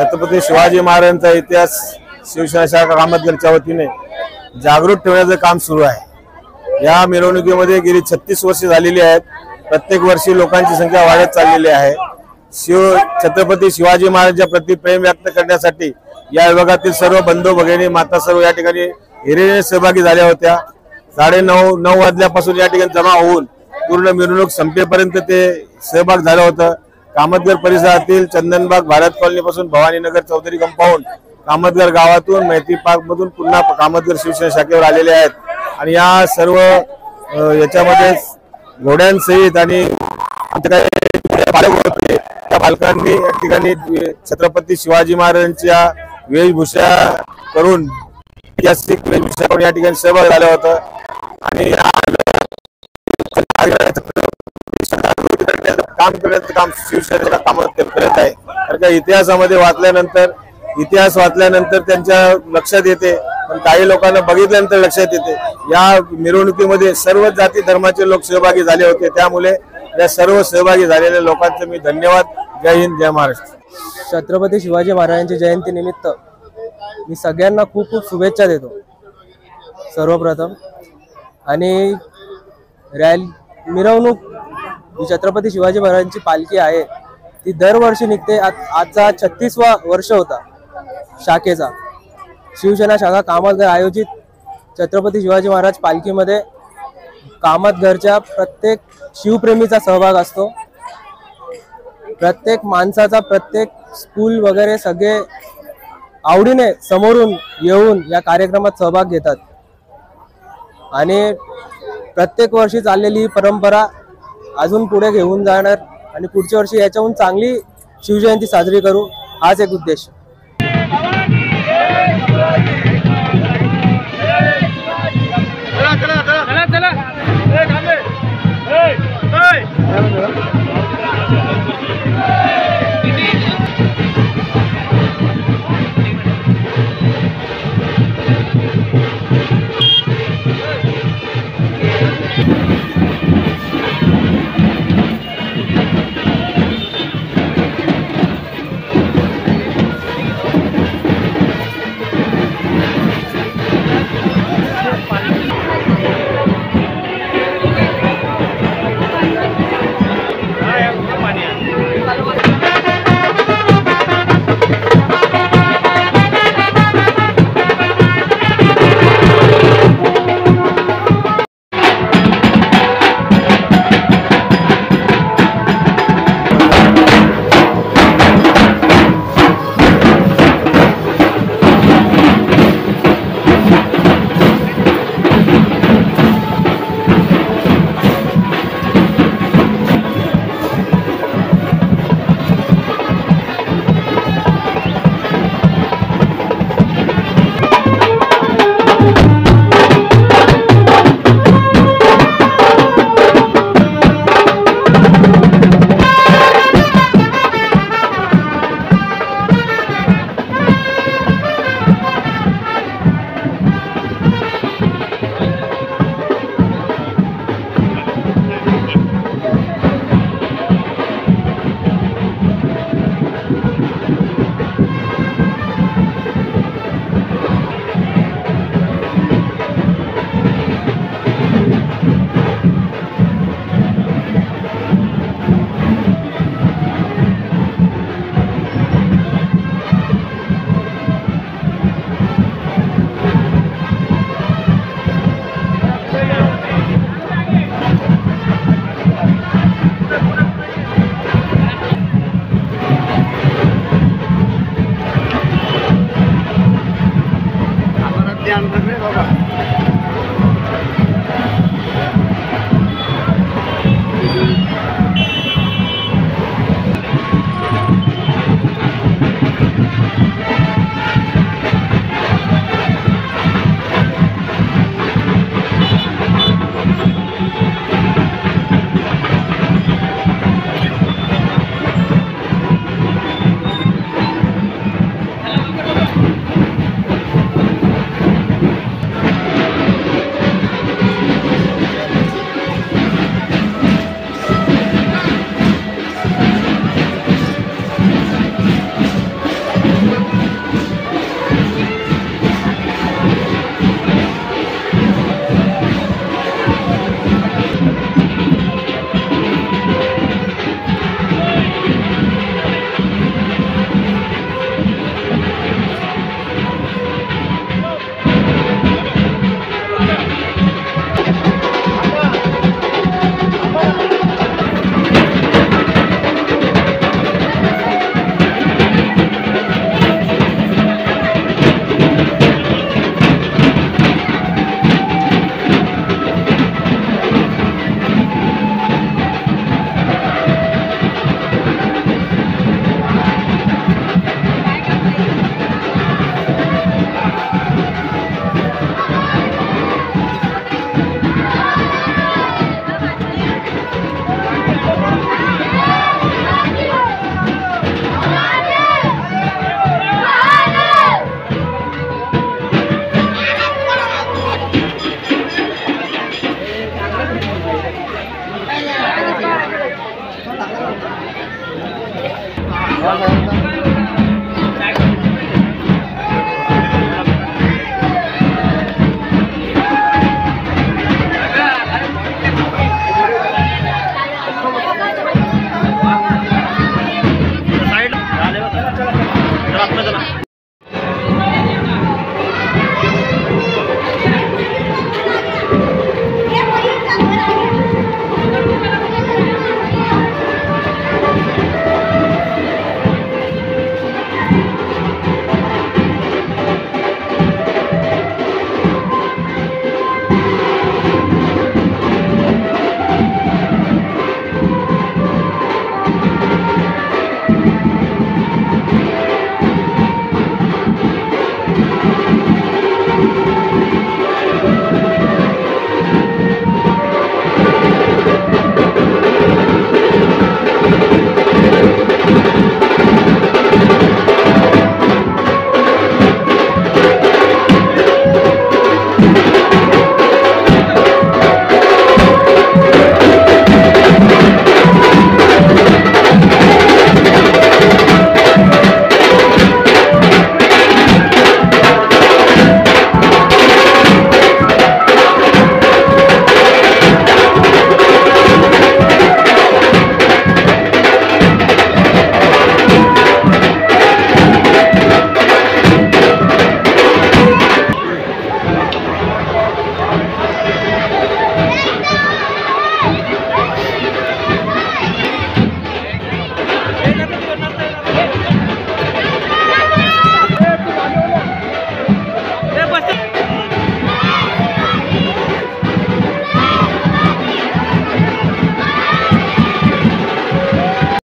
छत्रपती शिवाजी महाराजांचा इतिहास शिवसेना शाखा कामतगरच्या वतीने जागृत ठेवण्याचं काम सुरू आहे। या मिरवणुकीमध्ये गेली 36 वर्षे झालेली आहेत। प्रत्येक वर्षी लोकांची संख्या वाढत चाललेली आहे। छत्रपती शिवाजी महाराजांच्या प्रति प्रेम व्यक्त करण्यासाठी या विभागातील सर्व बंधू भगिनी माता सर्व या ठिकाणी हिरिरीने सहभागी झाल्या होत्या। 9:30 वाजल्यापासून या ठिकाणी जमा होऊन पूर्ण मिरवणूक संपेपर्यंत ते सहभाग झालं होतं। कामतगर परिसरातील चंदनबाग भारत कॉलनी पासून भवानीनगर चौधरी कंपाऊंड कामतगर गावातून मैत्री पार्क मधून पुन्हा कामतगर शिवसेना शाखेवर आलेले आहेत आणि या सर्व याच्यामध्ये घोड्यांसहित आणि त्या बालकांनी या ठिकाणी छत्रपती शिवाजी महाराजांच्या वेशभूषा करून ऐतिहासिक वेशभूषा करून या ठिकाणी सहभाग झालं होतं आणि काम शिवसेनेला कामात करत आहे। कारण का इतिहासामध्ये इतिहास वाचल्यानंतर त्यांच्या लक्षात येते, पण काही लोकांना बघितल्यानंतर लक्षात येते। या मिरवणुकीमध्ये सर्व जाती धर्माचे लोक सहभागी झाले होते, त्यामुळे या सर्व सहभागी झालेल्या लोकांचे मी धन्यवाद। जय हिंद, जय महाराष्ट्र। छत्रपती शिवाजी महाराजांची जयंती निमित्त मी सगळ्यांना खूप खूप शुभेच्छा देतो सर्वप्रथम। आणि मिरवणूक जी छत्रपती शिवाजी महाराजांची पालखी आहे ती दरवर्षी निघते। आजचा 36वा वर्ष होता शाखेचा। शिवसेना शाखा कामतगर आयोजित छत्रपती शिवाजी महाराज पालखीमध्ये कामतगरच्या प्रत्येक शिवप्रेमीचा सहभाग असतो। प्रत्येक माणसाचा, प्रत्येक स्कूल वगैरे सगळे आवडीने समोरून येऊन या कार्यक्रमात सहभाग घेतात आणि प्रत्येक वर्षी चाललेली ही परंपरा अजून पुढे घेऊन जाणार आणि पुढच्या वर्षी याच्याहून चांगली शिवजयंती साजरी करू, हाच एक उद्देश। ध्यान रखना बाबा।